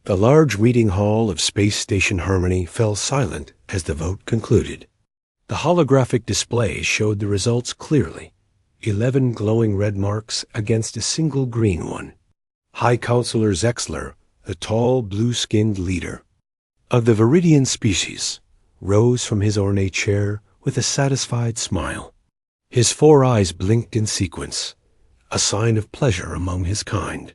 The large meeting hall of Space Station Harmony fell silent as the vote concluded. The holographic display showed the results clearly, 11 glowing red marks against a single green one. High Counselor Zexler, the tall, blue-skinned leader of the Viridian species, rose from his ornate chair with a satisfied smile. His 4 eyes blinked in sequence, a sign of pleasure among his kind.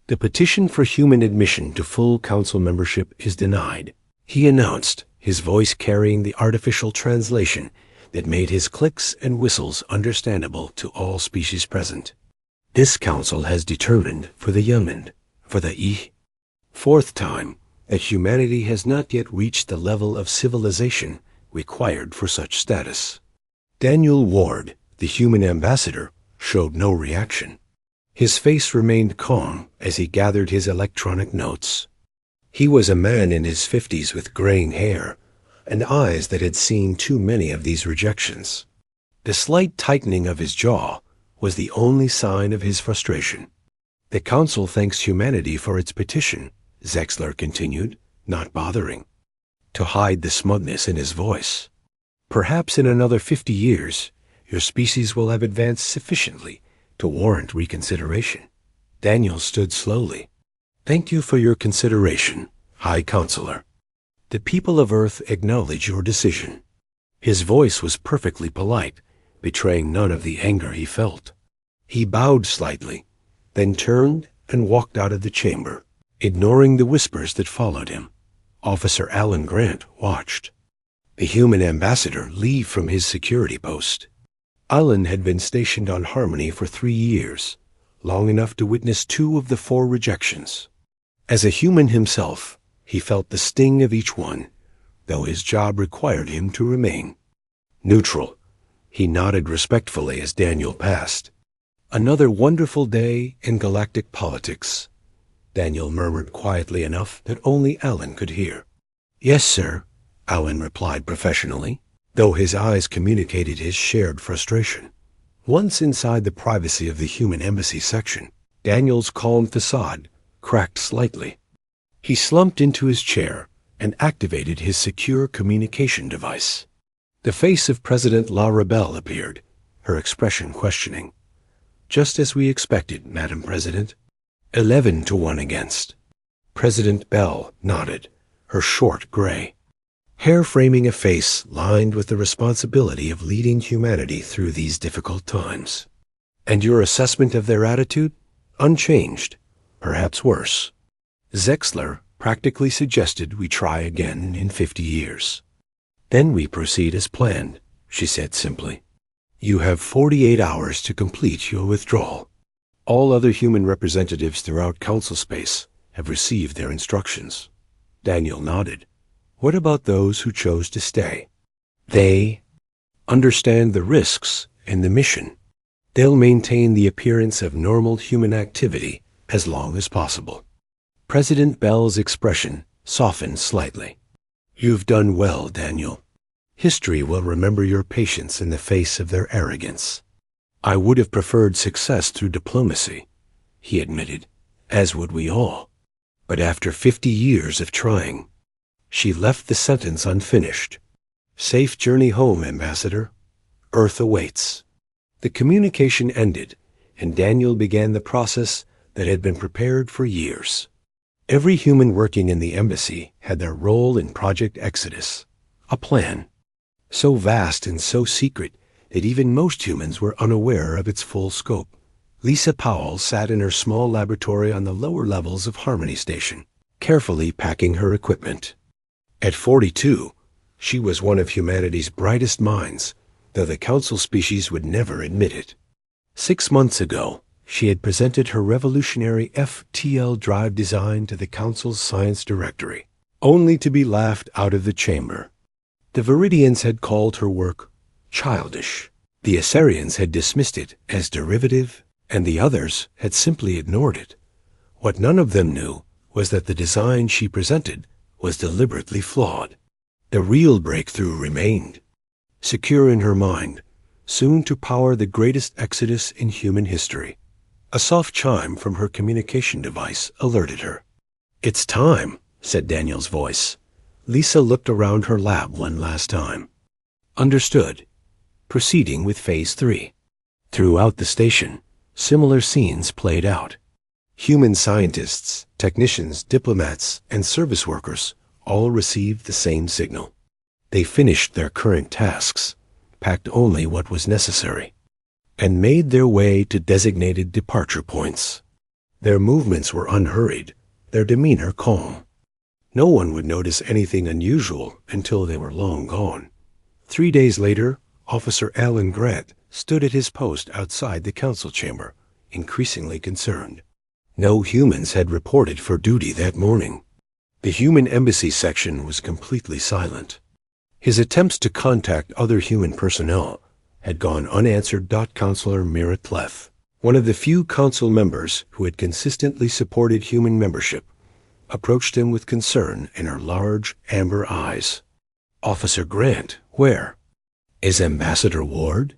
The petition for human admission to full council membership is denied, he announced, his voice carrying the artificial translation that made his clicks and whistles understandable to all species present. This council has determined for the Yemend, for the 4th time, that humanity has not yet reached the level of civilization required for such status. Daniel Ward, the human ambassador, showed no reaction. His face remained calm as he gathered his electronic notes. He was a man in his 50s with graying hair and eyes that had seen too many of these rejections. The slight tightening of his jaw was the only sign of his frustration. The council thanks humanity for its petition, Zexler continued, not bothering to hide the smugness in his voice. Perhaps in another 50 years, your species will have advanced sufficiently to warrant reconsideration. Daniel stood slowly. Thank you for your consideration, High Counselor. The people of Earth acknowledge your decision. His voice was perfectly polite, betraying none of the anger he felt. He bowed slightly, then turned and walked out of the chamber, ignoring the whispers that followed him. Officer Alan Grant watched the human ambassador leave from his security post. Alan had been stationed on Harmony for 3 years, long enough to witness 2 of the 4 rejections. As a human himself, he felt the sting of each one, though his job required him to remain neutral. He nodded respectfully as Daniel passed. Another wonderful day in galactic politics, Daniel murmured quietly enough that only Alan could hear. Yes, sir, Alan replied professionally, though his eyes communicated his shared frustration. Once inside the privacy of the human embassy section, Daniel's calm facade cracked slightly. He slumped into his chair and activated his secure communication device. The face of President La Rebelle appeared, her expression questioning. Just as we expected, Madam President. 11 to 1 against. President Bell nodded, her short gray hair framing a face lined with the responsibility of leading humanity through these difficult times. And your assessment of their attitude? Unchanged, perhaps worse. Zexler practically suggested we try again in 50 years. Then we proceed as planned, she said simply. You have 48 hours to complete your withdrawal. All other human representatives throughout council space have received their instructions. Daniel nodded. What about those who chose to stay? They understand the risks and the mission. They'll maintain the appearance of normal human activity as long as possible. President Bell's expression softened slightly. You've done well, Daniel. History will remember your patience in the face of their arrogance. I would have preferred success through diplomacy, he admitted, as would we all. But after 50 years of trying, she left the sentence unfinished. Safe journey home, Ambassador. Earth awaits. The communication ended, and Daniel began the process that had been prepared for years. Every human working in the embassy had their role in Project Exodus, a plan so vast and so secret that even most humans were unaware of its full scope. Lisa Powell sat in her small laboratory on the lower levels of Harmony Station, carefully packing her equipment. At 42, she was one of humanity's brightest minds, though the council species would never admit it. 6 months ago, she had presented her revolutionary FTL drive design to the council's science directory, only to be laughed out of the chamber. The Viridians had called her work childish. The Assyrians had dismissed it as derivative, and the others had simply ignored it. What none of them knew was that the design she presented was deliberately flawed. The real breakthrough remained, secure in her mind, soon to power the greatest exodus in human history. A soft chime from her communication device alerted her. "It's time," said Daniel's voice. Lisa looked around her lab one last time. "Understood. Proceeding with Phase 3. Throughout the station, similar scenes played out. Human scientists, technicians, diplomats, and service workers all received the same signal. They finished their current tasks, packed only what was necessary, and made their way to designated departure points. Their movements were unhurried, their demeanor calm. No one would notice anything unusual until they were long gone. 3 days later, Officer Alan Grant stood at his post outside the council chamber, increasingly concerned. No humans had reported for duty that morning. The human embassy section was completely silent. His attempts to contact other human personnel had gone unanswered. Counselor Mira Tleth, one of the few council members who had consistently supported human membership, approached him with concern in her large, amber eyes. "Officer Grant, where? Is Ambassador Ward?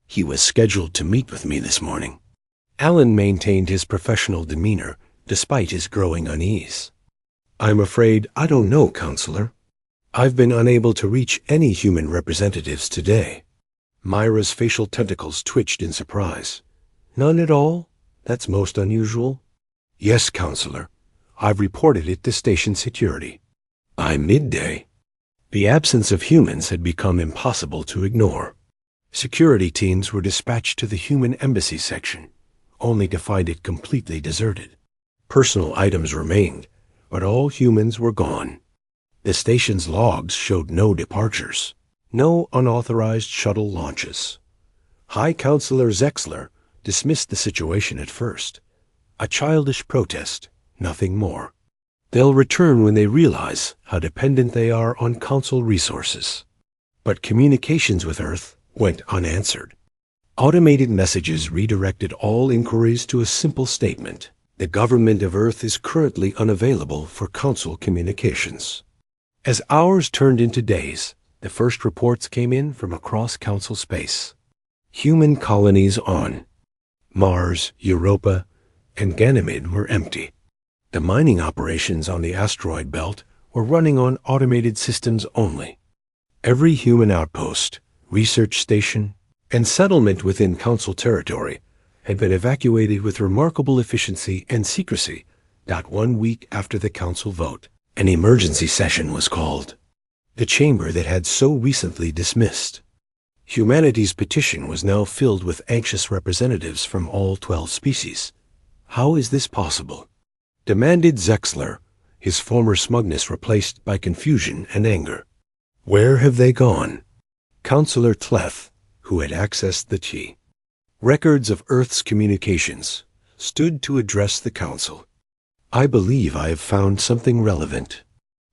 He was scheduled to meet with me this morning." Alan maintained his professional demeanor despite his growing unease. "I'm afraid I don't know, Counselor. I've been unable to reach any human representatives today." Myra's facial tentacles twitched in surprise. "None at all? That's most unusual." "Yes, Counselor. I've reported it to station security." By midday, the absence of humans had become impossible to ignore. Security teams were dispatched to the human embassy section, only to find it completely deserted. Personal items remained, but all humans were gone. The station's logs showed no departures, no unauthorized shuttle launches. High Counselor Zexler dismissed the situation at first. A childish protest, nothing more. They'll return when they realize how dependent they are on Council resources. But communications with Earth went unanswered. Automated messages redirected all inquiries to a simple statement: the government of Earth is currently unavailable for Council communications. As hours turned into days, the first reports came in from across Council space. Human colonies on Mars, Europa, and Ganymede were empty. The mining operations on the asteroid belt were running on automated systems only. Every human outpost, research station, and settlement within Council territory had been evacuated with remarkable efficiency and secrecy. 1 week after the Council vote, an emergency session was called. The chamber that had so recently dismissed. Humanity's petition was now filled with anxious representatives from all 12 species. "How is this possible?" demanded Zexler, his former smugness replaced by confusion and anger. "Where have they gone?" Counselor Tleth, who had accessed the key. Records of Earth's communications stood to address the Council. "I believe I have found something relevant."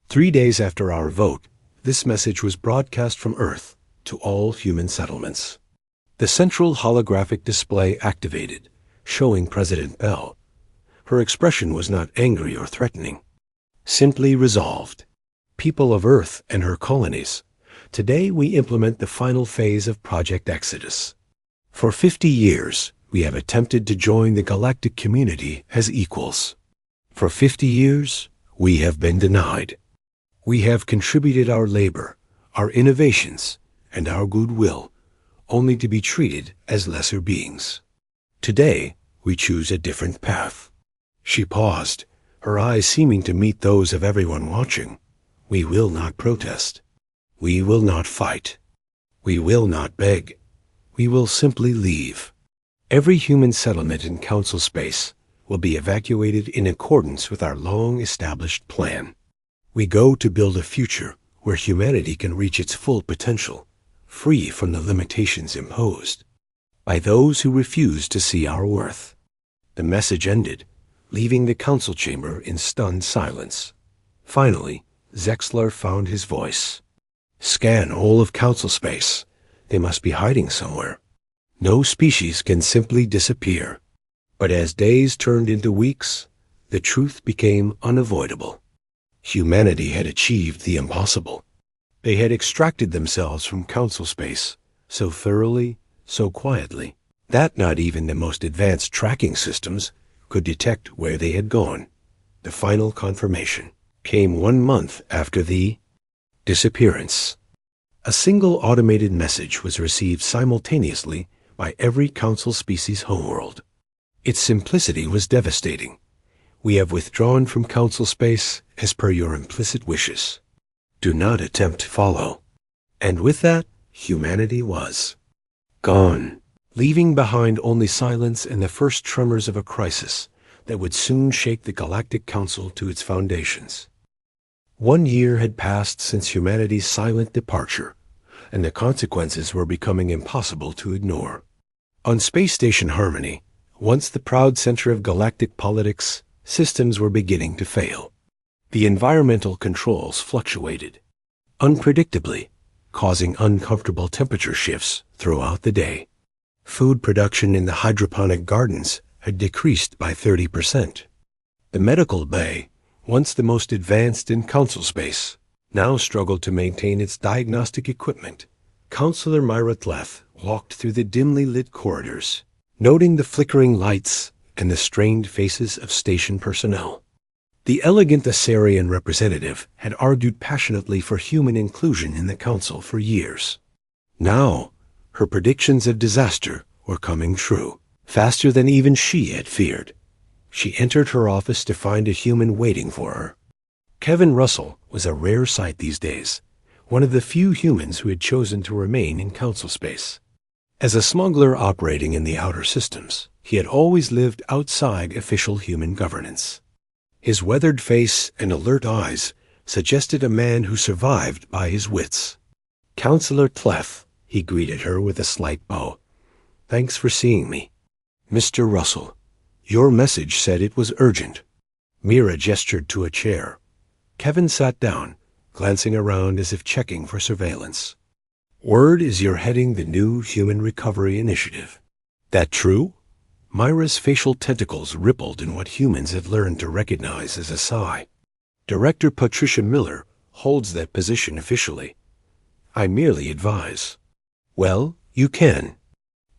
3 days after our vote, this message was broadcast from Earth to all human settlements. The central holographic display activated, showing President Bell. Her expression was not angry or threatening, simply resolved. "People of Earth and her colonies, today we implement the final phase of Project Exodus. For 50 years, we have attempted to join the galactic community as equals. For 50 years, we have been denied. We have contributed our labor, our innovations, and our goodwill, only to be treated as lesser beings. Today, we choose a different path." She paused, her eyes seeming to meet those of everyone watching. "We will not protest. We will not fight. We will not beg. We will simply leave. Every human settlement in Council space will be evacuated in accordance with our long-established plan. We go to build a future where humanity can reach its full potential, free from the limitations imposed by those who refuse to see our worth." The message ended, leaving the Council chamber in stunned silence. Finally, Zexler found his voice. "Scan all of Council space. They must be hiding somewhere. No species can simply disappear." But as days turned into weeks, the truth became unavoidable. Humanity had achieved the impossible. They had extracted themselves from Council space so thoroughly, so quietly, that not even the most advanced tracking systems could detect where they had gone. The final confirmation came 1 month after the disappearance. A single automated message was received simultaneously by every Council species homeworld. Its simplicity was devastating. We have withdrawn from Council space as per your implicit wishes. Do not attempt to follow. And with that, humanity was gone, leaving behind only silence and the first tremors of a crisis that would soon shake the Galactic Council to its foundations. 1 year had passed since humanity's silent departure, and the consequences were becoming impossible to ignore. On Space Station Harmony, once the proud center of galactic politics, systems were beginning to fail. The environmental controls fluctuated unpredictably, causing uncomfortable temperature shifts throughout the day. Food production in the hydroponic gardens had decreased by 30%. The medical bay, once the most advanced in Council space, now struggled to maintain its diagnostic equipment. Counselor Myra Tleth walked through the dimly lit corridors, noting the flickering lights and the strained faces of station personnel. The elegant Asarian representative had argued passionately for human inclusion in the Council for years. Now, her predictions of disaster were coming true, faster than even she had feared. She entered her office to find a human waiting for her. Kevin Russell was a rare sight these days, one of the few humans who had chosen to remain in Council space. As a smuggler operating in the outer systems, he had always lived outside official human governance. His weathered face and alert eyes suggested a man who survived by his wits. "Counselor Tleth," he greeted her with a slight bow. "Thanks for seeing me." "Mr. Russell, your message said it was urgent." Mira gestured to a chair. Kevin sat down, glancing around as if checking for surveillance. "Word is you're heading the new Human Recovery Initiative. That true?" Myra's facial tentacles rippled in what humans had learned to recognize as a sigh. "Director Patricia Miller holds that position officially. I merely advise." "Well, you can.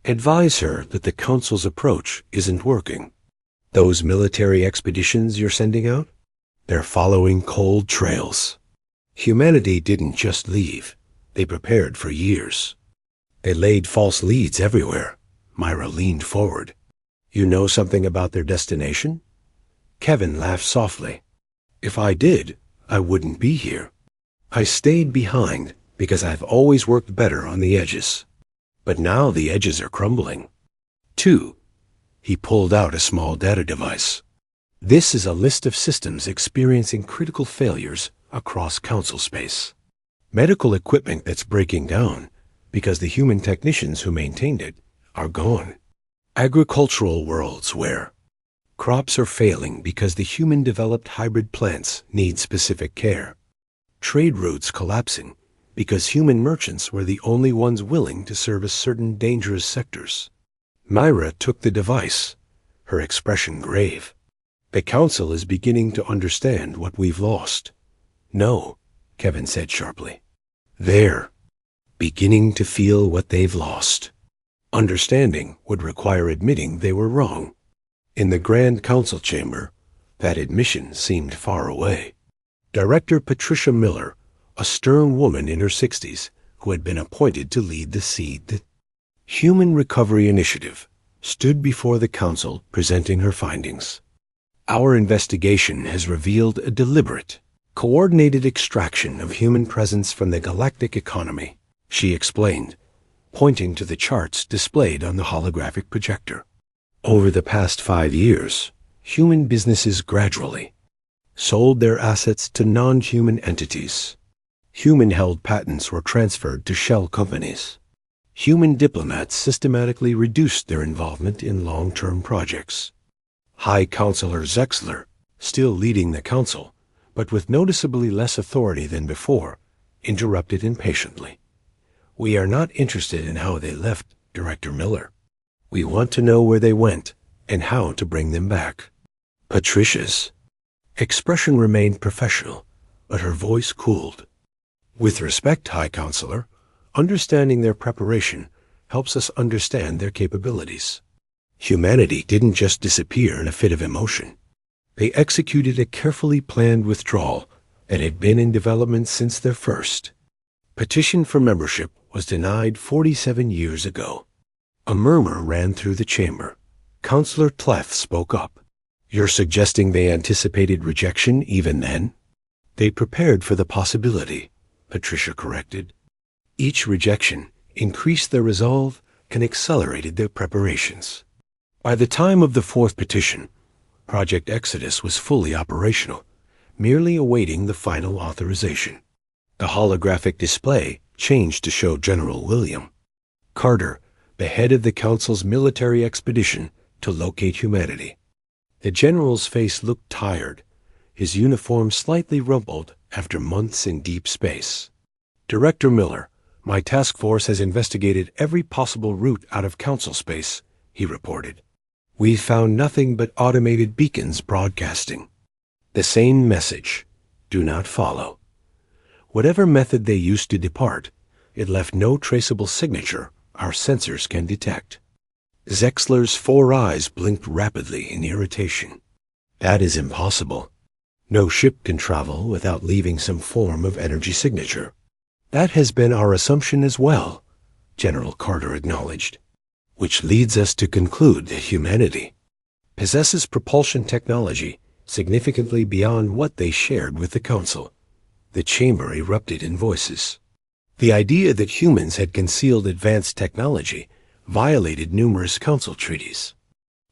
Advise her that the Council's approach isn't working. Those military expeditions you're sending out? They're following cold trails. Humanity didn't just leave. They prepared for years. They laid false leads everywhere." Myra leaned forward. "You know something about their destination?" Kevin laughed softly. "If I did, I wouldn't be here. I stayed behind because I've always worked better on the edges. But now the edges are crumbling." 2. He pulled out a small data device. "This is a list of systems experiencing critical failures across Council space. Medical equipment that's breaking down because the human technicians who maintained it are gone. Agricultural worlds where crops are failing because the human-developed hybrid plants need specific care. Trade routes collapsing because human merchants were the only ones willing to service certain dangerous sectors." Myra took the device, her expression grave. "The Council is beginning to understand what we've lost." "No," Kevin said sharply. "They're beginning to feel what they've lost." Understanding would require admitting they were wrong. In the Grand Council chamber, that admission seemed far away. Director Patricia Miller, a stern woman in her 60s who had been appointed to lead the SEED Human Recovery Initiative, stood before the Council presenting her findings. "Our investigation has revealed a deliberate, coordinated extraction of human presence from the galactic economy," she explained, pointing to the charts displayed on the holographic projector. "Over the past 5 years, human businesses gradually sold their assets to non-human entities. Human-held patents were transferred to shell companies. Human diplomats systematically reduced their involvement in long-term projects. High Counselor Zexler, still leading the Council, but with noticeably less authority than before, interrupted impatiently. "We are not interested in how they left, Director Miller. We want to know where they went and how to bring them back." Patricia's expression remained professional, but her voice cooled. "With respect, High Counselor, understanding their preparation helps us understand their capabilities. Humanity didn't just disappear in a fit of emotion. They executed a carefully planned withdrawal and had been in development since their first petition for membership was denied 47 years ago. A murmur ran through the chamber. Counselor Tleth spoke up. "You're suggesting they anticipated rejection even then?" "They prepared for the possibility," Patricia corrected. Each rejection increased their resolve and accelerated their preparations. By the time of the fourth petition, Project Exodus was fully operational, merely awaiting the final authorization. The holographic display changed to show General William Carter, the head of the Council's military expedition to locate humanity. The general's face looked tired, his uniform slightly rumpled after months in deep space. "Director Miller, my task force has investigated every possible route out of Council space," he reported. "We've found nothing but automated beacons broadcasting the same message: do not follow. Whatever method they used to depart, it left no traceable signature our sensors can detect." Zexler's 4 eyes blinked rapidly in irritation. "That is impossible. No ship can travel without leaving some form of energy signature." "That has been our assumption as well," General Carter acknowledged. "Which leads us to conclude that humanity possesses propulsion technology significantly beyond what they shared with the Council." The chamber erupted in voices. The idea that humans had concealed advanced technology violated numerous Council treaties.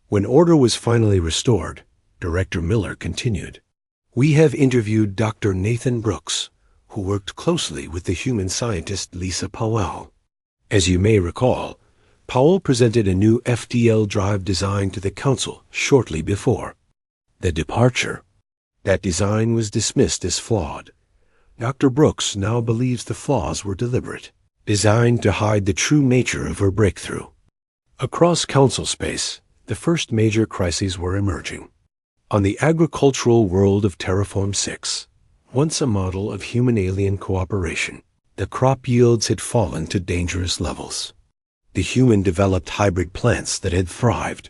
When order was finally restored, Director Miller continued. "We have interviewed Dr. Nathan Brooks, who worked closely with the human scientist Lisa Powell. As you may recall, Powell presented a new FTL drive design to the Council shortly before the departure. That design was dismissed as flawed. Dr. Brooks now believes the flaws were deliberate, designed to hide the true nature of her breakthrough." Across Council space, the first major crises were emerging. On the agricultural world of Terraform 6, once a model of human-alien cooperation, the crop yields had fallen to dangerous levels. The human-developed hybrid plants that had thrived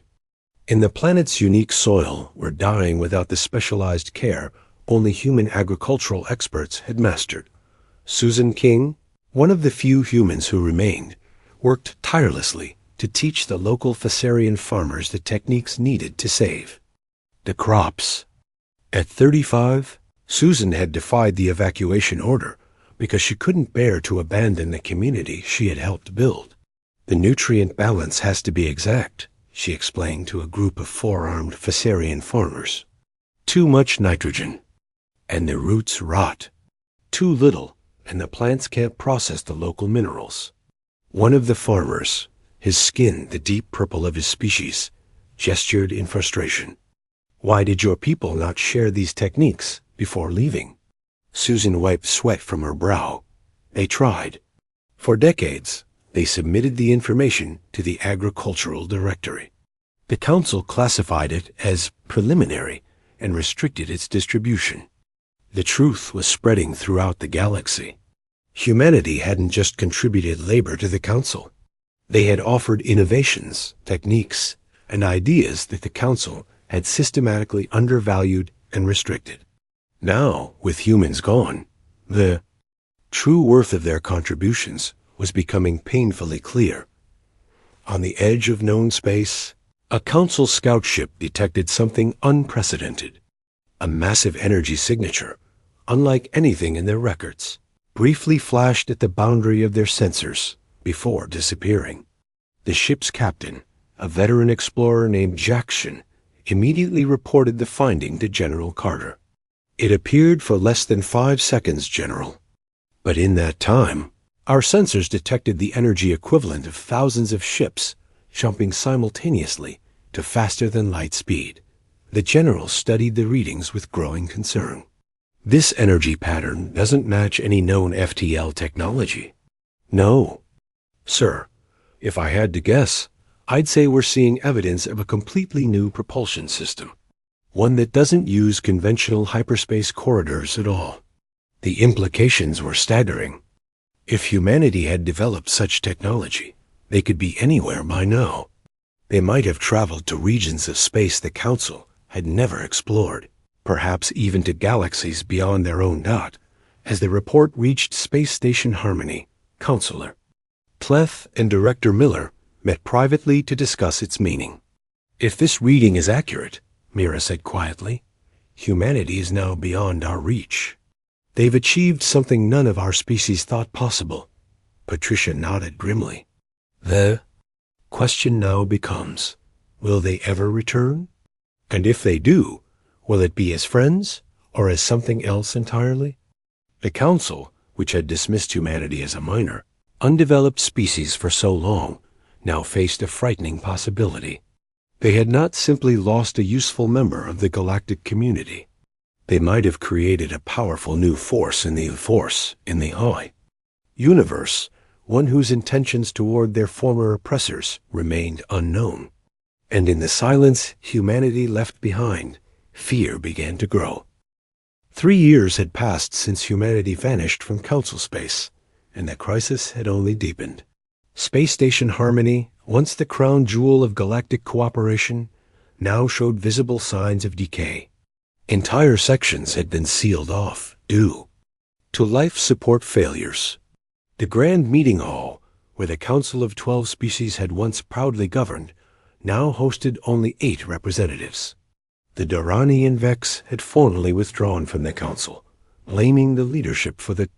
in the planet's unique soil were dying without the specialized care only human agricultural experts had mastered. Susan King, one of the few humans who remained, worked tirelessly to teach the local Thessarian farmers the techniques needed to save the crops. At 35, Susan had defied the evacuation order because she couldn't bear to abandon the community she had helped build. "The nutrient balance has to be exact," she explained to a group of 4-armed Thessarian farmers. "Too much nitrogen, and the roots rot. Too little, and the plants can't process the local minerals." One of the farmers, his skin the deep purple of his species, gestured in frustration. "Why did your people not share these techniques before leaving?" Susan wiped sweat from her brow. "They tried. For decades, they submitted the information to the Agricultural Directory. The Council classified it as preliminary and restricted its distribution. The truth was spreading throughout the galaxy. Humanity hadn't just contributed labor to the Council. They had offered innovations, techniques, and ideas that the Council had systematically undervalued and restricted. Now, with humans gone, the true worth of their contributions was becoming painfully clear. On the edge of known space, a Council scout ship detected something unprecedented. A massive energy signature, unlike anything in their records, briefly flashed at the boundary of their sensors before disappearing. The ship's captain, a veteran explorer named Jackson, immediately reported the finding to General Carter. "It appeared for less than 5 seconds, General. But in that time, our sensors detected the energy equivalent of thousands of ships jumping simultaneously to faster-than-light speed." The general studied the readings with growing concern. "This energy pattern doesn't match any known FTL technology." "No. Sir, if I had to guess, I'd say we're seeing evidence of a completely new propulsion system, one that doesn't use conventional hyperspace corridors at all." The implications were staggering. If humanity had developed such technology, they could be anywhere by now. They might have traveled to regions of space the Council had never explored, perhaps even to galaxies beyond their own dot. As the report reached Space Station Harmony, Counselor Pleth and Director Miller met privately to discuss its meaning. "If this reading is accurate," Mira said quietly, "humanity is now beyond our reach. They've achieved something none of our species thought possible." Patricia nodded grimly. "The question now becomes, will they ever return? And if they do, will it be as friends or as something else entirely?" The Council, which had dismissed humanity as a minor, undeveloped species for so long, now faced a frightening possibility. They had not simply lost a useful member of the galactic community. They might have created a powerful new force in the universe, one whose intentions toward their former oppressors remained unknown. And in the silence humanity left behind, fear began to grow. 3 years had passed since humanity vanished from Council space, and the crisis had only deepened. Space Station Harmony, once the crown jewel of galactic cooperation, now showed visible signs of decay. Entire sections had been sealed off due to life support failures. The Grand Meeting Hall, where the Council of 12 species had once proudly governed, now hosted only 8 representatives. The Durranian Vex had formally withdrawn from the Council, blaming the leadership for the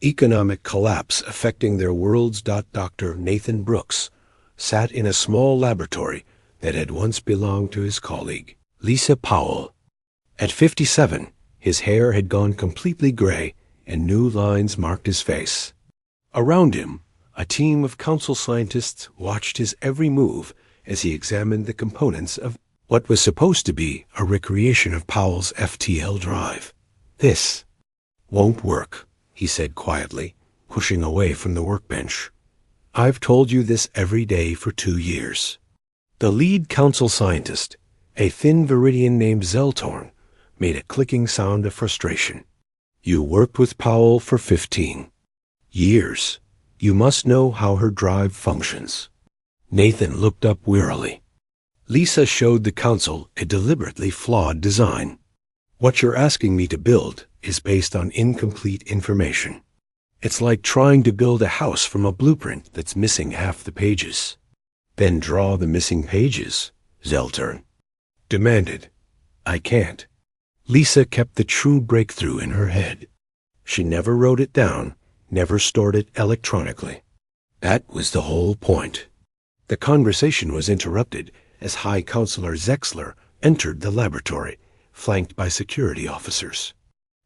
economic collapse affecting their worlds. Dr. Nathan Brooks sat in a small laboratory that had once belonged to his colleague, Lisa Powell. At 57, his hair had gone completely gray and new lines marked his face. Around him, a team of Council scientists watched his every move as he examined the components of what was supposed to be a recreation of Powell's FTL drive. "This won't work," he said quietly, pushing away from the workbench. "I've told you this every day for 2 years." The lead Council scientist, a thin Viridian named Zeltorn, made a clicking sound of frustration. "You worked with Powell for 15 years. You must know how her drive functions." Nathan looked up wearily. Lisa showed the Council a deliberately flawed design. "What you're asking me to build is based on incomplete information. It's like trying to build a house from a blueprint that's missing half the pages." "Then draw the missing pages," Zeltern demanded. "I can't." Lisa kept the true breakthrough in her head. She never wrote it down, never stored it electronically. That was the whole point. The conversation was interrupted as High Counselor Zexler entered the laboratory, flanked by security officers.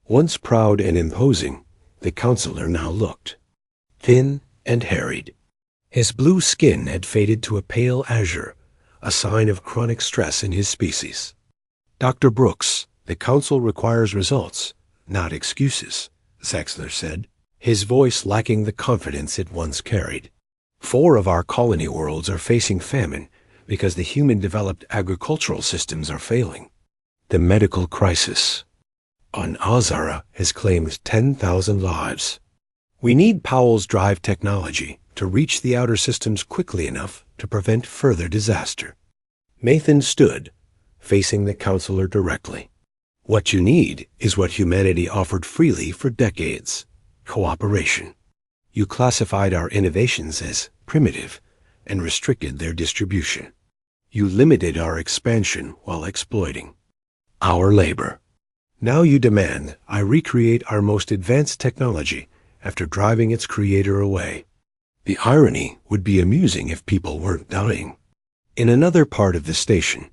Once proud and imposing, the counselor now looked thin and harried. His blue skin had faded to a pale azure, a sign of chronic stress in his species. "Dr. Brooks, the Council requires results, not excuses," Zexler said, his voice lacking the confidence it once carried. 4 of our colony worlds are facing famine because the human-developed agricultural systems are failing. The medical crisis on Azara has claimed 10,000 lives. We need Powell's drive technology to reach the outer systems quickly enough to prevent further disaster. Nathan stood, facing the counselor directly. "What you need is what humanity offered freely for decades: cooperation. You classified our innovations as primitive and restricted their distribution. You limited our expansion while exploiting our labor. Now you demand I recreate our most advanced technology after driving its creator away. The irony would be amusing if people weren't dying." In another part of the station,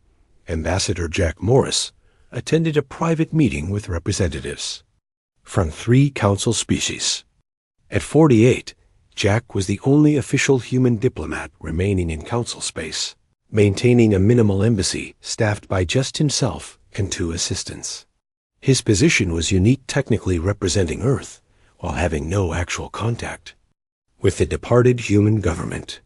Ambassador Jack Morris attended a private meeting with representatives from 3 Council species. At 48, Jack was the only official human diplomat remaining in Council space, maintaining a minimal embassy staffed by just himself and 2 assistants. His position was unique, technically representing Earth, while having no actual contact with the departed human government.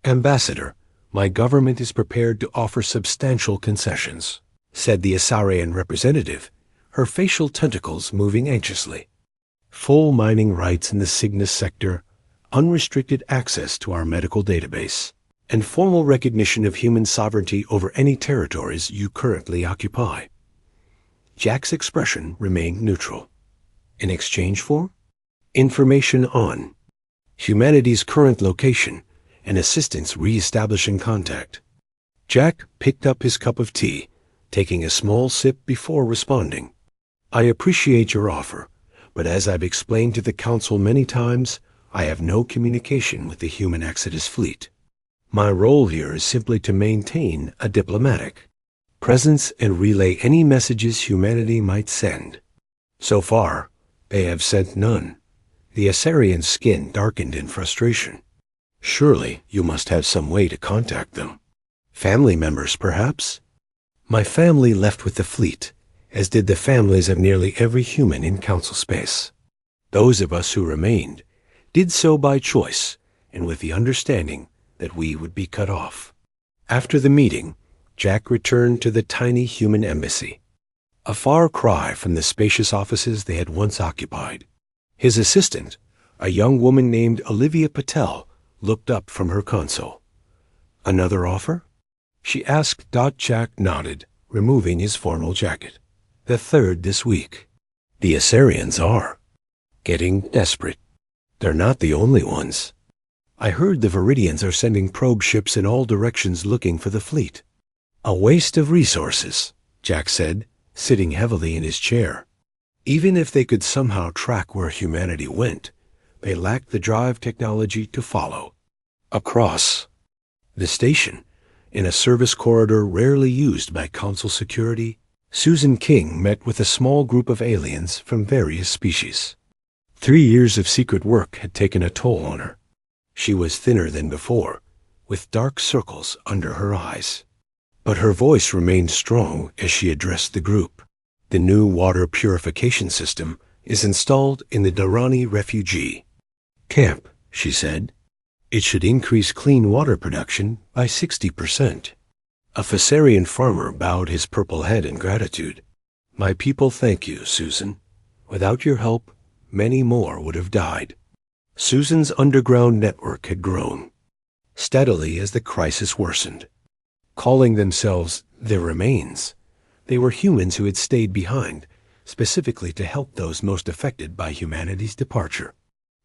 "Ambassador, my government is prepared to offer substantial concessions," said the Asarian representative, her facial tentacles moving anxiously. "Full mining rights in the Cygnus sector, unrestricted access to our medical database, and formal recognition of human sovereignty over any territories you currently occupy. Jack's expression remained neutral. In exchange for? Information on humanity's current location and assistance re-establishing contact. Jack picked up his cup of tea, taking a small sip before responding. I appreciate your offer, but as I've explained to the Council many times, I have no communication with the human Exodus fleet. My role here is simply to maintain a diplomatic presence and relay any messages humanity might send. So far, they have sent none. The Assyrian's skin darkened in frustration. Surely you must have some way to contact them. Family members, perhaps? My family left with the fleet, as did the families of nearly every human in Council space. Those of us who remained did so by choice and with the understanding that we would be cut off. After the meeting, Jack returned to the tiny human embassy, a far cry from the spacious offices they had once occupied. His assistant, a young woman named Olivia Patel, looked up from her console. Another offer? She asked. Jack nodded, removing his formal jacket. The third this week. The Assyrians are getting desperate. They're not the only ones. I heard the Viridians are sending probe ships in all directions looking for the fleet. A waste of resources, Jack said, sitting heavily in his chair. Even if they could somehow track where humanity went, they lacked the drive technology to follow. Across the station, in a service corridor rarely used by Council security, Susan King met with a small group of aliens from various species. 3 years of secret work had taken a toll on her. She was thinner than before, with dark circles under her eyes. But her voice remained strong as she addressed the group. The new water purification system is installed in the Durrani refugee camp, she said. It should increase clean water production by 60%. A Fessarian farmer bowed his purple head in gratitude. My people thank you, Susan. Without your help, many more would have died. Susan's underground network had grown steadily as the crisis worsened. Calling themselves the Remains, they were humans who had stayed behind, specifically to help those most affected by humanity's departure.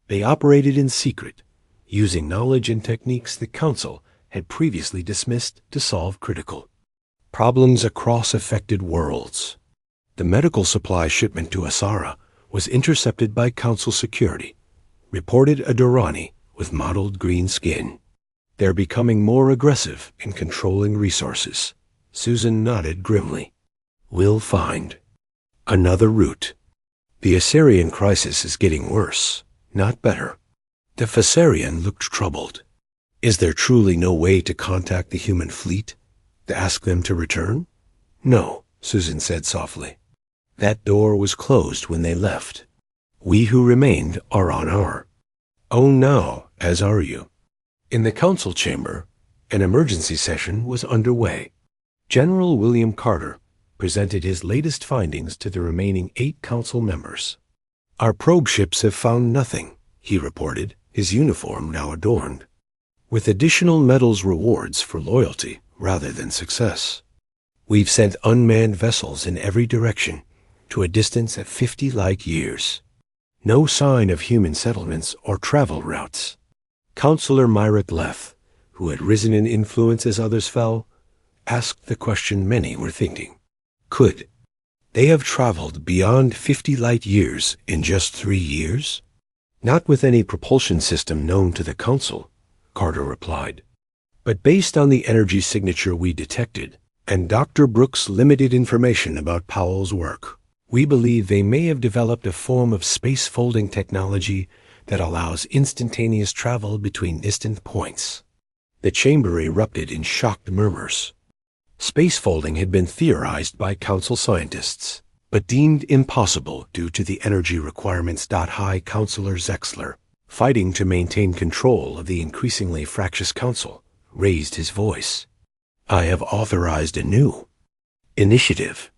They operated in secret, using knowledge and techniques the Council had previously dismissed to solve critical problems across affected worlds. The medical supply shipment to Asara was intercepted by Council security, reported a Durrani with mottled green skin. They're becoming more aggressive in controlling resources. Susan nodded grimly. We'll find another route. The Assyrian crisis is getting worse, not better. The Fessarian looked troubled. Is there truly no way to contact the human fleet? To ask them to return? No, Susan said softly. That door was closed when they left. We who remained are on our own now, as are you. In the Council chamber, an emergency session was underway. General William Carter presented his latest findings to the remaining 8 Council members. Our probe ships have found nothing, he reported, his uniform now adorned with additional medals rewards for loyalty rather than success. We've sent unmanned vessels in every direction to a distance of 50 light years. No sign of human settlements or travel routes. Counselor Myrick Leff, who had risen in influence as others fell, asked the question many were thinking. Could they have traveled beyond 50 light years in just 3 years? Not with any propulsion system known to the Council, Carter replied. But based on the energy signature we detected, and Dr. Brooks' limited information about Powell's work, we believe they may have developed a form of space-folding technology that allows instantaneous travel between distant points. The chamber erupted in shocked murmurs. Space-folding had been theorized by Council scientists, but deemed impossible due to the energy requirements. High Counselor Zexler, fighting to maintain control of the increasingly fractious Council, raised his voice. I have authorized a new initiative.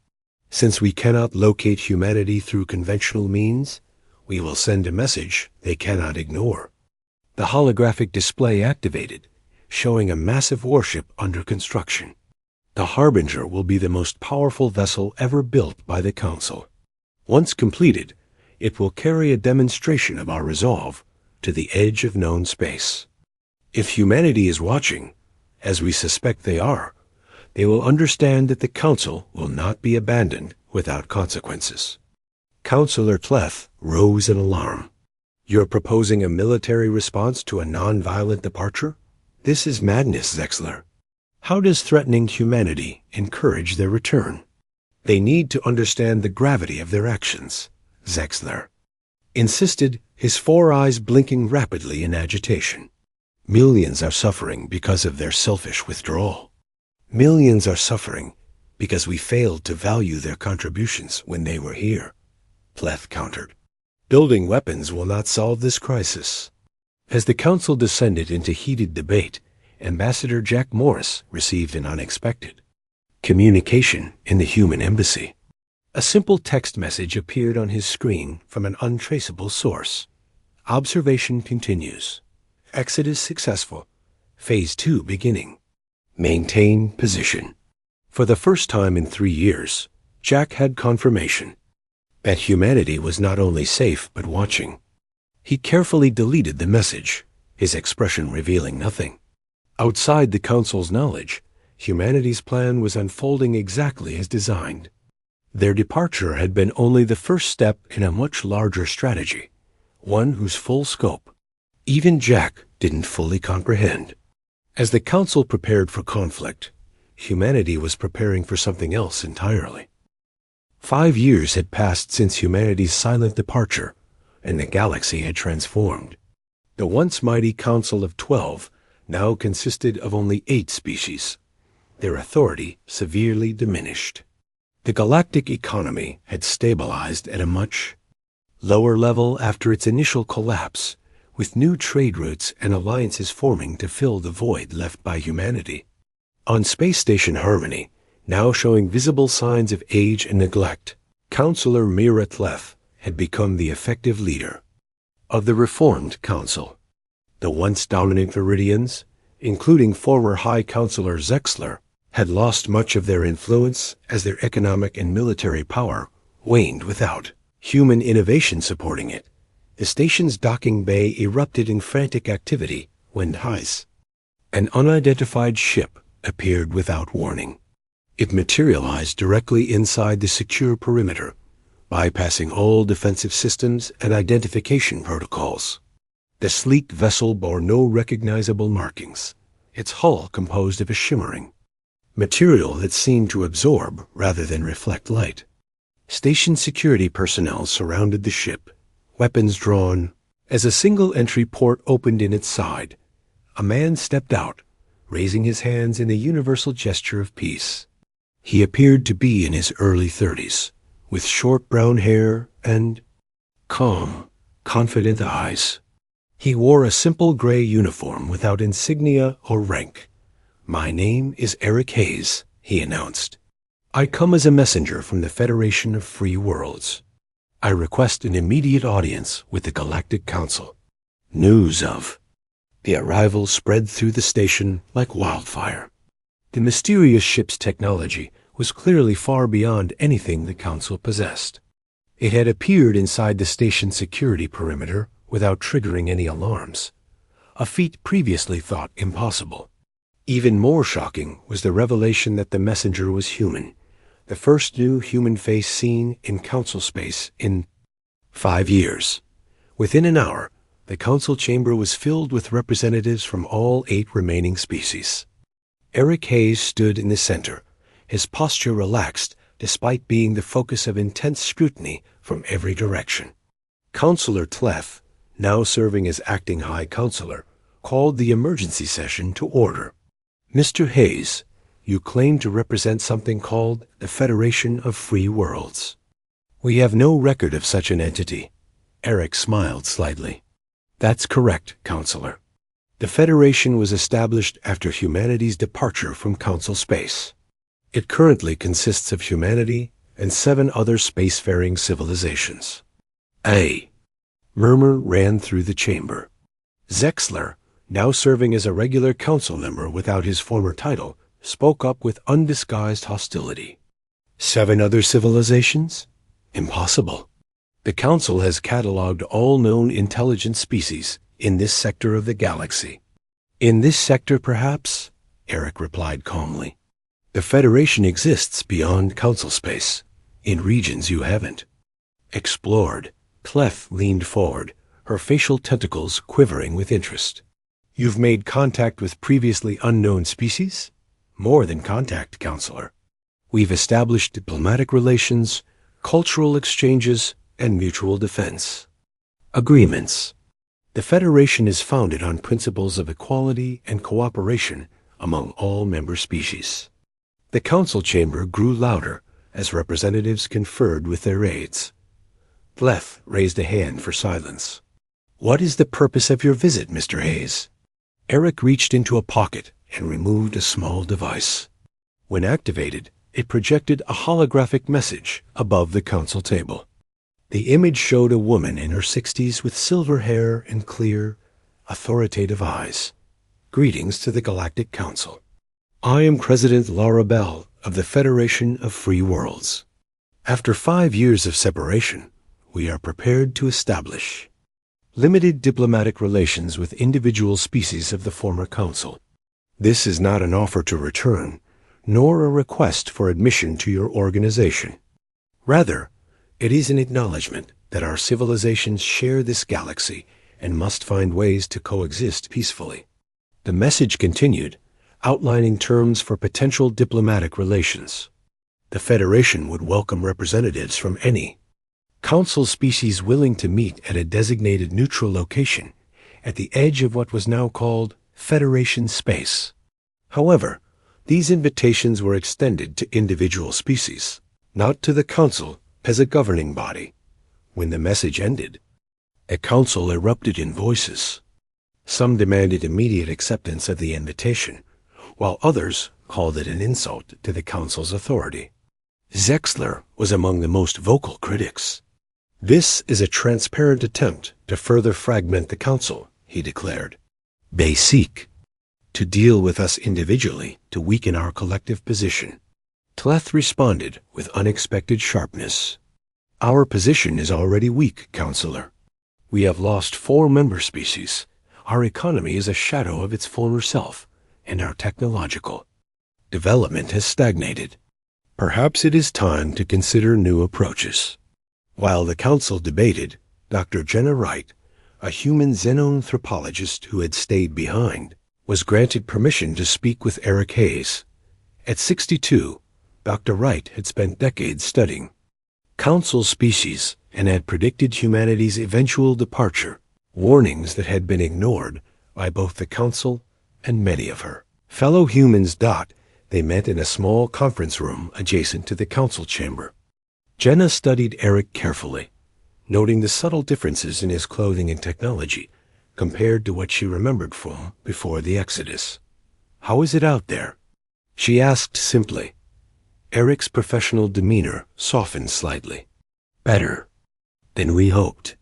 Since we cannot locate humanity through conventional means, we will send a message they cannot ignore. The holographic display activated, showing a massive warship under construction. The Harbinger will be the most powerful vessel ever built by the Council. Once completed, it will carry a demonstration of our resolve to the edge of known space. If humanity is watching, as we suspect they are, they will understand that the Council will not be abandoned without consequences. Councillor Tleth rose in alarm. You're proposing a military response to a non-violent departure? This is madness, Zexler. How does threatening humanity encourage their return? They need to understand the gravity of their actions, Zexler insisted, his 4 eyes blinking rapidly in agitation. Millions are suffering because of their selfish withdrawal. Millions are suffering because we failed to value their contributions when they were here, Tleth countered. Building weapons will not solve this crisis. As the Council descended into heated debate, Ambassador Jack Morris received an unexpected communication in the human embassy. A simple text message appeared on his screen from an untraceable source. Observation continues. Exodus successful. Phase 2 beginning. Maintain position. For the first time in 3 years, Jack had confirmation that humanity was not only safe but watching. He carefully deleted the message, his expression revealing nothing. Outside the Council's knowledge, humanity's plan was unfolding exactly as designed. Their departure had been only the first step in a much larger strategy, one whose full scope even Jack didn't fully comprehend. As the Council prepared for conflict, humanity was preparing for something else entirely. 5 years had passed since humanity's silent departure, and the galaxy had transformed. The once mighty Council of 12 now consisted of only 8 species, their authority severely diminished. The galactic economy had stabilized at a much lower level after its initial collapse, with new trade routes and alliances forming to fill the void left by humanity. On Space Station Harmony, now showing visible signs of age and neglect, Councillor Mira Tleth had become the effective leader of the reformed Council. The once dominant Viridians, including former High Councillor Zexler, had lost much of their influence as their economic and military power waned without human innovation supporting it. The station's docking bay erupted in frantic activity when an unidentified ship appeared without warning. It materialized directly inside the secure perimeter, bypassing all defensive systems and identification protocols. The sleek vessel bore no recognizable markings, its hull composed of a shimmering material that seemed to absorb rather than reflect light. Station security personnel surrounded the ship, weapons drawn. As a single entry port opened in its side, a man stepped out, raising his hands in a universal gesture of peace. He appeared to be in his early 30s, with short brown hair and calm, confident eyes. He wore a simple gray uniform without insignia or rank. "My name is Eric Hayes," he announced. "I come as a messenger from the Federation of Free Worlds. I request an immediate audience with the Galactic Council." News of the arrival spread through the station like wildfire. The mysterious ship's technology was clearly far beyond anything the Council possessed. It had appeared inside the station's security perimeter without triggering any alarms, a feat previously thought impossible. Even more shocking was the revelation that the messenger was human, the first new human face seen in Council space in 5 years. Within an hour, the Council chamber was filled with representatives from all 8 remaining species. Eric Hayes stood in the center, his posture relaxed despite being the focus of intense scrutiny from every direction. Councillor Tleth, now serving as acting High Councillor, called the emergency session to order. "Mr. Hayes, you claim to represent something called the Federation of Free Worlds." "We have no record of such an entity." Eric smiled slightly. "That's correct, Councillor. The Federation was established after humanity's departure from Council space. It currently consists of humanity and 7 other spacefaring civilizations." A murmur ran through the chamber. Zexler, now serving as a regular council member without his former title, spoke up with undisguised hostility. 7 other civilizations? Impossible. The Council has cataloged all known intelligent species in this sector of the galaxy. In this sector, perhaps? Eric replied calmly. The Federation exists beyond Council space, in regions you haven't explored. Clef leaned forward, her facial tentacles quivering with interest. You've made contact with previously unknown species? More than contact, Counselor. We've established diplomatic relations, cultural exchanges, and mutual defense. Agreements. The Federation is founded on principles of equality and cooperation among all member species. The council chamber grew louder as representatives conferred with their aides. Leth raised a hand for silence. What is the purpose of your visit, Mr. Hayes? Eric reached into a pocket and removed a small device. When activated, it projected a holographic message above the council table. The image showed a woman in her 60s with silver hair and clear, authoritative eyes. Greetings to the Galactic Council. I am President Laura Bell of the Federation of Free Worlds. After 5 years of separation, we are prepared to establish limited diplomatic relations with individual species of the former Council. This is not an offer to return, nor a request for admission to your organization. Rather, it is an acknowledgement that our civilizations share this galaxy and must find ways to coexist peacefully. The message continued, outlining terms for potential diplomatic relations. The Federation would welcome representatives from any Council species willing to meet at a designated neutral location at the edge of what was now called Federation space. However, these invitations were extended to individual species, not to the Council as a governing body. When the message ended, a council erupted in voices. Some demanded immediate acceptance of the invitation, while others called it an insult to the Council's authority. Zexler was among the most vocal critics. This is a transparent attempt to further fragment the Council, he declared. They seek to deal with us individually to weaken our collective position. Tleth responded with unexpected sharpness. Our position is already weak, Counselor. We have lost 4 member species. Our economy is a shadow of its former self, and our technological development has stagnated. Perhaps it is time to consider new approaches. While the Council debated, Dr. Jenna Wright, a human xenanthropologist who had stayed behind, was granted permission to speak with Eric Hayes. At 62, Dr. Wright had spent decades studying Council species and had predicted humanity's eventual departure, warnings that had been ignored by both the Council and many of her fellow humans. They met in a small conference room adjacent to the Council chamber. Jenna studied Eric carefully, noting the subtle differences in his clothing and technology compared to what she remembered from before the Exodus. How is it out there? She asked simply. Eric's professional demeanor softened slightly. Better than we hoped.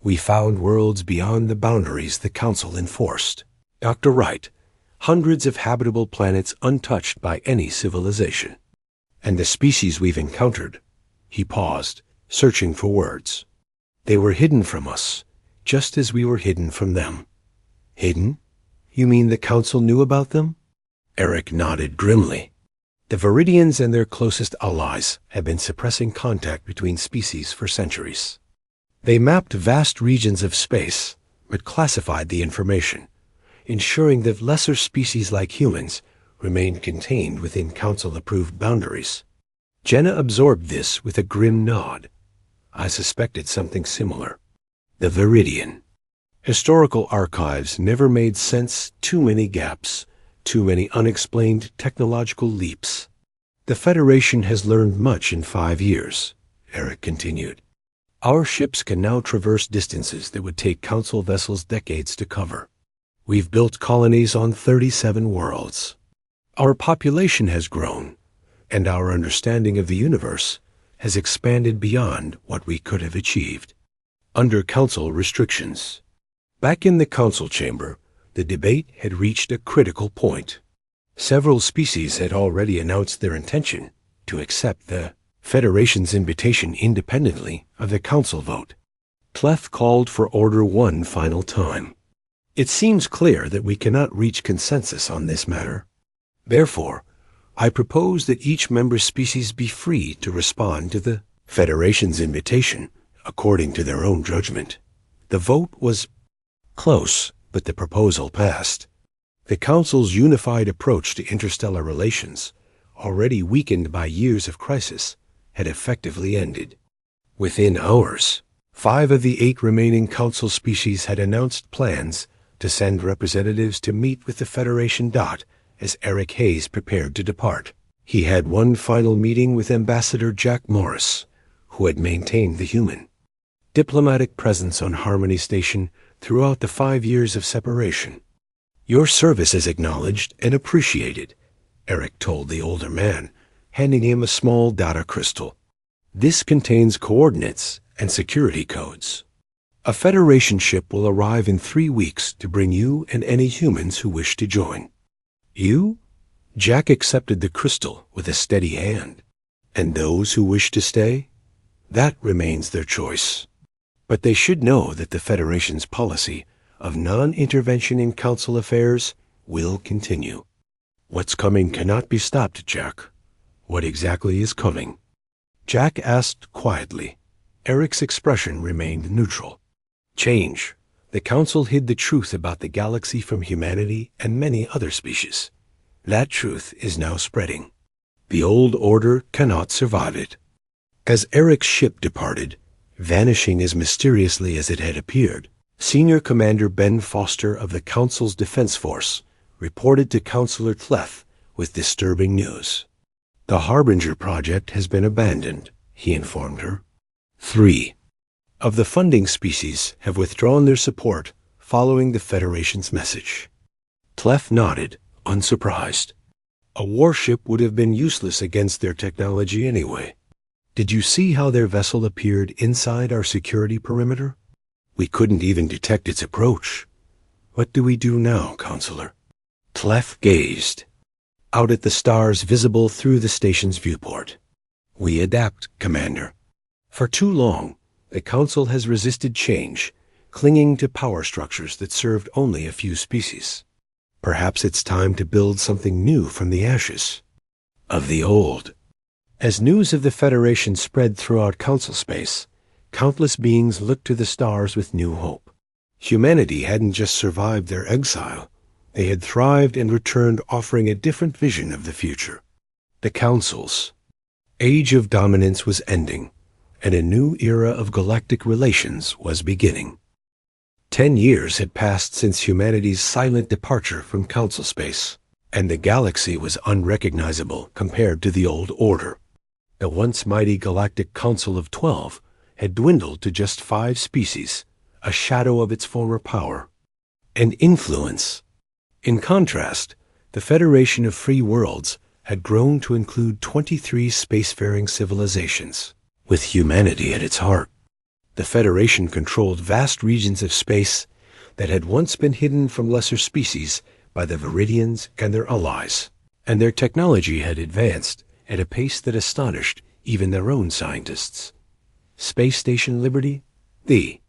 We found worlds beyond the boundaries the Council enforced. Dr. Wright, hundreds of habitable planets untouched by any civilization. And the species we've encountered. He paused, searching for words. They were hidden from us, just as we were hidden from them. Hidden? You mean the Council knew about them? Eric nodded grimly. The Viridians and their closest allies had been suppressing contact between species for centuries. They mapped vast regions of space, but classified the information, ensuring that lesser species like humans remained contained within Council-approved boundaries. Jenna absorbed this with a grim nod. I suspected something similar. The Viridian. Historical archives never made sense. Too many gaps, too many unexplained technological leaps. The Federation has learned much in 5 years, Eric continued. Our ships can now traverse distances that would take Council vessels decades to cover. We've built colonies on 37 worlds. Our population has grown, and our understanding of the universe has expanded beyond what we could have achieved under Council restrictions. Back in the Council chamber, The debate had reached a critical point. Several species had already announced their intention to accept the Federation's invitation independently of the Council vote. Tleth called for order one final time. It seems clear that we cannot reach consensus on this matter. Therefore, I propose that each member species be free to respond to the Federation's invitation according to their own judgment. The vote was close, but the proposal passed. The Council's unified approach to interstellar relations, already weakened by years of crisis, had effectively ended. Within hours, 5 of the 8 remaining Council species had announced plans to send representatives to meet with the Federation as Eric Hayes prepared to depart. He had one final meeting with Ambassador Jack Morris, who had maintained the human diplomatic presence on Harmony Station throughout the 5 years of separation. "Your service is acknowledged and appreciated," Eric told the older man, handing him a small data crystal. "This contains coordinates and security codes. A Federation ship will arrive in 3 weeks to bring you and any humans who wish to join." "You?" Jack accepted the crystal with a steady hand. "And those who wish to stay? That remains their choice. But they should know that the Federation's policy of non-intervention in Council affairs will continue." "What's coming cannot be stopped, Jack. What exactly is coming?" Jack asked quietly. Eric's expression remained neutral. "Change. The Council hid the truth about the galaxy from humanity and many other species. That truth is now spreading. The old order cannot survive it." As Eric's ship departed, vanishing as mysteriously as it had appeared, Senior Commander Ben Foster of the Council's Defense Force reported to Counselor Tleth with disturbing news. "The Harbinger project has been abandoned," he informed her. 3 of the funding species have withdrawn their support following the Federation's message. Tleth nodded, unsurprised. A warship would have been useless against their technology anyway. "Did you see how their vessel appeared inside our security perimeter? We couldn't even detect its approach. What do we do now, Counselor?" Tleth gazed out at the stars visible through the station's viewport. "We adapt, Commander. For too long, the Council has resisted change, clinging to power structures that served only a few species. Perhaps it's time to build something new from the ashes of the old." As news of the Federation spread throughout Council space, countless beings looked to the stars with new hope. Humanity hadn't just survived their exile. They had thrived and returned, offering a different vision of the future. The Council's age of dominance was ending, and a new era of galactic relations was beginning. 10 years had passed since humanity's silent departure from Council space, and the galaxy was unrecognizable compared to the old order. The once mighty Galactic Council of 12 had dwindled to just 5 species, a shadow of its former power and influence. In contrast, the Federation of Free Worlds had grown to include 23 spacefaring civilizations, with humanity at its heart. The Federation controlled vast regions of space that had once been hidden from lesser species by the Viridians and their allies, and their technology had advanced at a pace that astonished even their own scientists. Space Station Liberty, the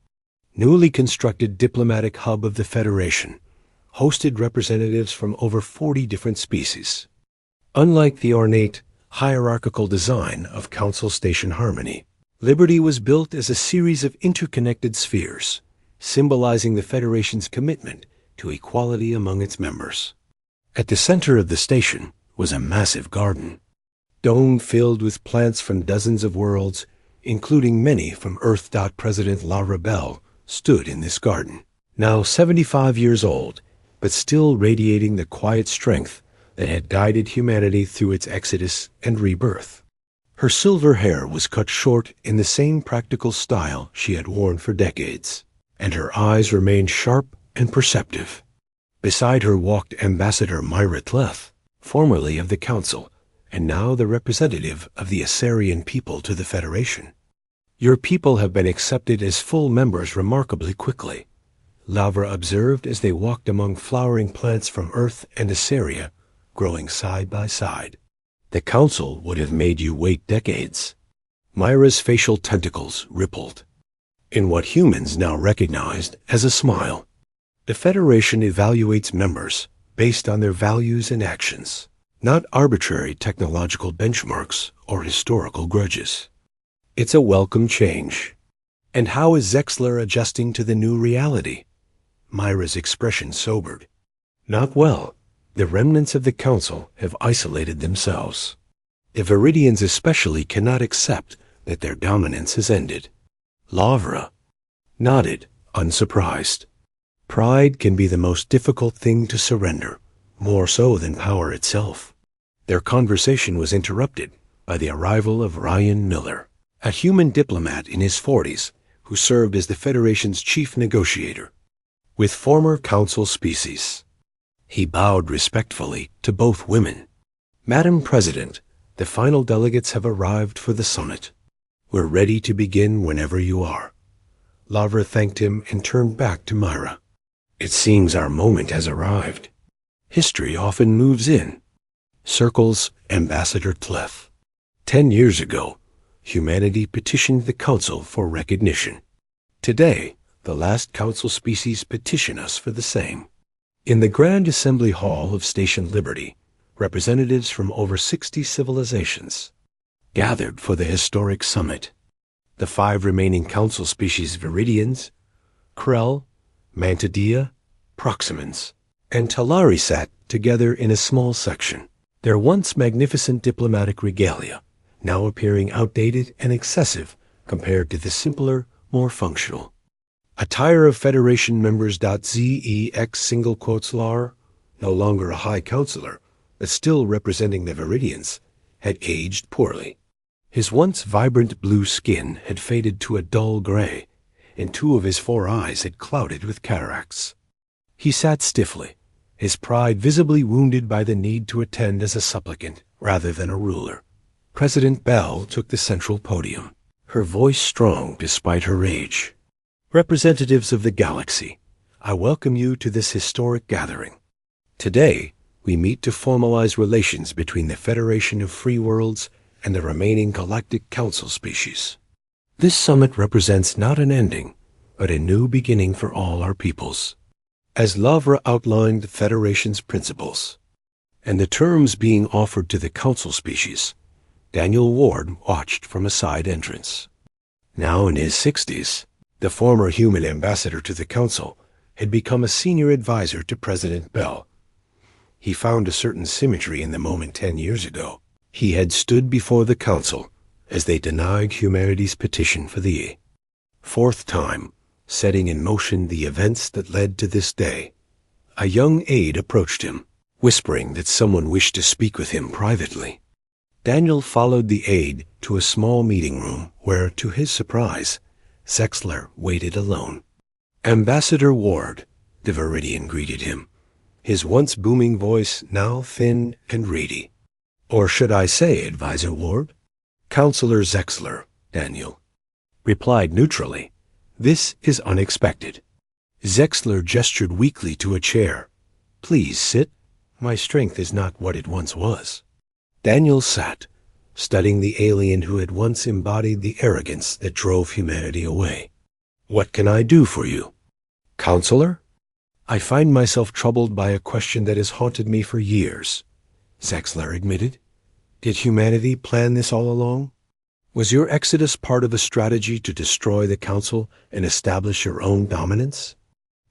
newly constructed diplomatic hub of the Federation, hosted representatives from over 40 different species. Unlike the ornate, hierarchical design of Council Station Harmony, Liberty was built as a series of interconnected spheres, symbolizing the Federation's commitment to equality among its members. At the center of the station was a massive garden, dome-filled with plants from dozens of worlds, including many from Earth. President La Rebelle stood in this garden, now 75 years old, but still radiating the quiet strength that had guided humanity through its exodus and rebirth. Her silver hair was cut short in the same practical style she had worn for decades, and her eyes remained sharp and perceptive. Beside her walked Ambassador Myra Tleth, formerly of the Council, and now the representative of the Asarian people to the Federation. "Your people have been accepted as full members remarkably quickly," Lavra observed as they walked among flowering plants from Earth and Assyria, growing side by side. The Council would have made you wait decades. Myra's facial tentacles rippled in what humans now recognized as a smile. The Federation evaluates members based on their values and actions, not arbitrary technological benchmarks or historical grudges. It's a welcome change. And how is Zexler adjusting to the new reality? Myra's expression sobered. Not well. The remnants of the Council have isolated themselves. The Viridians especially cannot accept that their dominance has ended. Lavra nodded, unsurprised. Pride can be the most difficult thing to surrender, more so than power itself. Their conversation was interrupted by the arrival of Ryan Miller, a human diplomat in his 40s who served as the Federation's chief negotiator with former Council species. He bowed respectfully to both women. Madam President, the final delegates have arrived for the summit. We're ready to begin whenever you are. Lavra thanked him and turned back to Myra. It seems our moment has arrived. History often moves in. Circles Ambassador Tlef. 10 years ago, humanity petitioned the Council for recognition. Today, the last Council species petition us for the same. In the Grand Assembly Hall of Station Liberty, representatives from over 60 civilizations gathered for the historic summit. The 5 remaining Council species Viridians, Krell, Mantidea, Proximans, and Talari sat together in a small section, their once magnificent diplomatic regalia now appearing outdated and excessive compared to the simpler, more functional attire of Federation members. ZEX single quotes Lar, no longer a High Counselor, but still representing the Viridians, had aged poorly. His once vibrant blue skin had faded to a dull gray, and 2 of his 4 eyes had clouded with cataracts. He sat stiffly, his pride visibly wounded by the need to attend as a supplicant rather than a ruler. President Bell took the central podium, her voice strong despite her age. Representatives of the galaxy, I welcome you to this historic gathering. Today, we meet to formalize relations between the Federation of Free Worlds and the remaining Galactic Council species. This summit represents not an ending, but a new beginning for all our peoples. As Lavra outlined the Federation's principles and the terms being offered to the Council species, Daniel Ward watched from a side entrance. Now in his 60s, the former human ambassador to the Council had become a senior advisor to President Bell. He found a certain symmetry in the moment 10 years ago. He had stood before the Council as they denied humanity's petition for the 4th time, setting in motion the events that led to this day. A young aide approached him, whispering that someone wished to speak with him privately. Daniel followed the aide to a small meeting room where, to his surprise, Zexler waited alone. Ambassador Ward, the Viridian greeted him, his once booming voice now thin and reedy. Or should I say, Advisor Ward? Counselor Zexler, Daniel replied neutrally. This is unexpected. Zexler gestured weakly to a chair. Please sit. My strength is not what it once was. Daniel sat, studying the alien who had once embodied the arrogance that drove humanity away. What can I do for you? Counselor? I find myself troubled by a question that has haunted me for years, Zexler admitted. Did humanity plan this all along? Was your exodus part of a strategy to destroy the Council and establish your own dominance?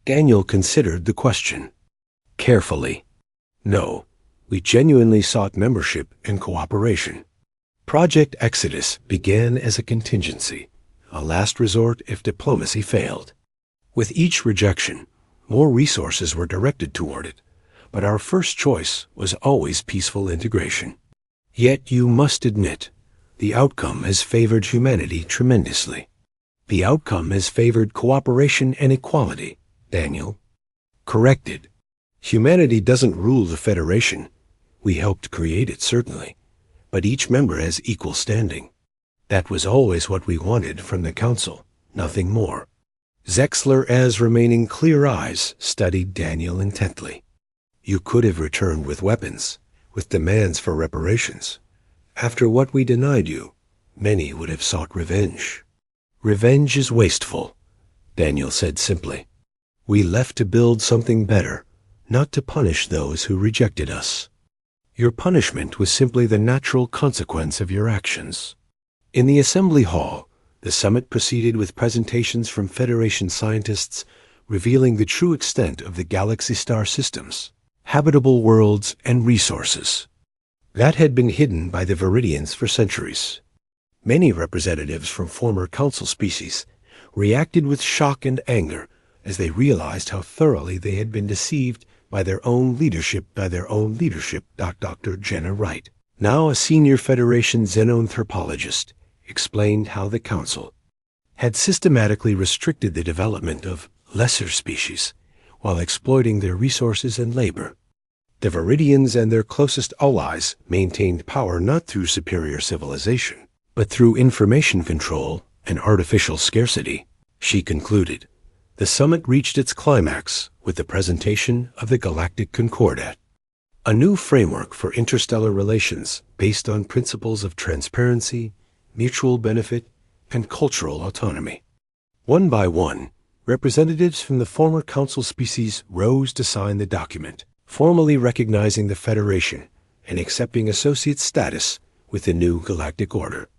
Daniel considered the question carefully. No, we genuinely sought membership and cooperation. Project Exodus began as a contingency, a last resort if diplomacy failed. With each rejection, more resources were directed toward it, but our first choice was always peaceful integration. Yet you must admit, the outcome has favored humanity tremendously. The outcome has favored cooperation and equality, Daniel. Corrected. Humanity doesn't rule the Federation. We helped create it, certainly, but each member has equal standing. That was always what we wanted from the Council, nothing more. Zexler, as remaining clear eyes, studied Daniel intently. You could have returned with weapons, with demands for reparations. After what we denied you, many would have sought revenge. Revenge is wasteful, Daniel said simply. We left to build something better, not to punish those who rejected us. Your punishment was simply the natural consequence of your actions. In the assembly hall, the summit proceeded with presentations from Federation scientists revealing the true extent of the galaxy star systems, habitable worlds, and resources that had been hidden by the Viridians for centuries. Many representatives from former council species reacted with shock and anger as they realized how thoroughly they had been deceived by their own leadership. Dr. Jenna Wright, now a senior Federation xenonthropologist, explained how the Council had systematically restricted the development of lesser species while exploiting their resources and labor. The Viridians and their closest allies maintained power not through superior civilization, but through information control and artificial scarcity, she concluded. The summit reached its climax with the presentation of the Galactic Concordat, a new framework for interstellar relations based on principles of transparency, mutual benefit, and cultural autonomy. One by one, representatives from the former council species rose to sign the document, formally recognizing the Federation and accepting associate status with the new galactic order.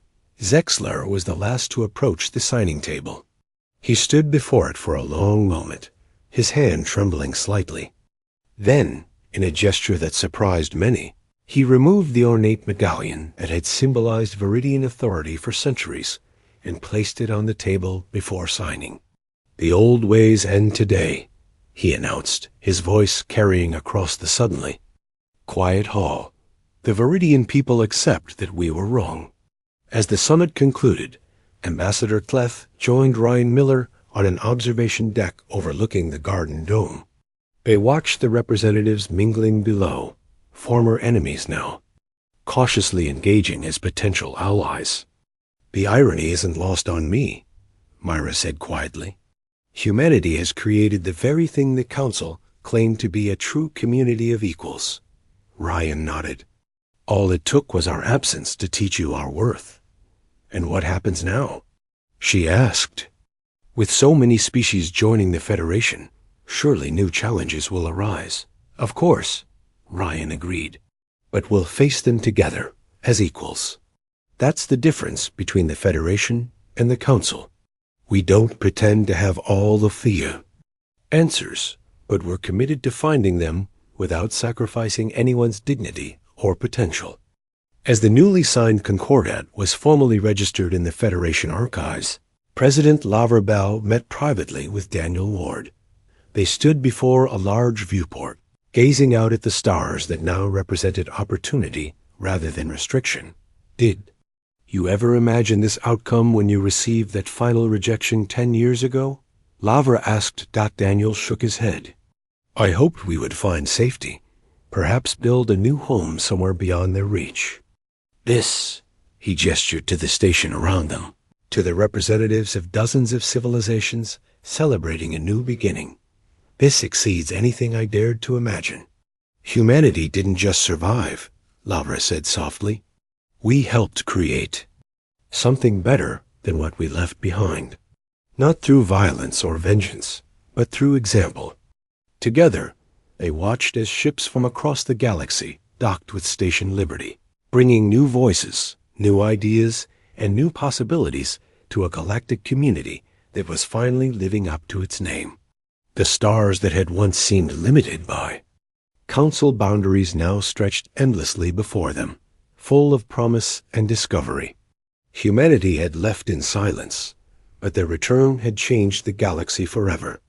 Zexler was the last to approach the signing table. He stood before it for a long moment, his hand trembling slightly. Then, in a gesture that surprised many, he removed the ornate medallion that had symbolized Viridian authority for centuries and placed it on the table before signing. The old ways end today, he announced, his voice carrying across the suddenly quiet hall. The Viridian people accept that we were wrong. As the summit concluded, Ambassador Cleth joined Ryan Miller on an observation deck overlooking the garden dome. They watched the representatives mingling below, former enemies now, cautiously engaging as potential allies. The irony isn't lost on me, Myra said quietly. Humanity has created the very thing the Council claimed to be a true community of equals. Ryan nodded. All it took was our absence to teach you our worth. And what happens now? She asked. With so many species joining the Federation, surely new challenges will arise. Of course, Ryan agreed. But we'll face them together, as equals. That's the difference between the Federation and the Council. We don't pretend to have all the answers, but we're committed to finding them without sacrificing anyone's dignity or potential. As the newly signed Concordat was formally registered in the Federation archives, President Lavra Bell met privately with Daniel Ward. They stood before a large viewport, gazing out at the stars that now represented opportunity rather than restriction. Did you ever imagine this outcome when you received that final rejection 10 years ago? Lavra asked. Daniel shook his head. I hoped we would find safety, perhaps build a new home somewhere beyond their reach. This, he gestured to the station around them, to the representatives of dozens of civilizations celebrating a new beginning. This exceeds anything I dared to imagine. Humanity didn't just survive, Lavra said softly. We helped create something better than what we left behind. Not through violence or vengeance, but through example. Together, they watched as ships from across the galaxy docked with Station Liberty, bringing new voices, new ideas, and new possibilities to a galactic community that was finally living up to its name. The stars that had once seemed limited by Council boundaries now stretched endlessly before them, full of promise and discovery. Humanity had left in silence, but their return had changed the galaxy forever.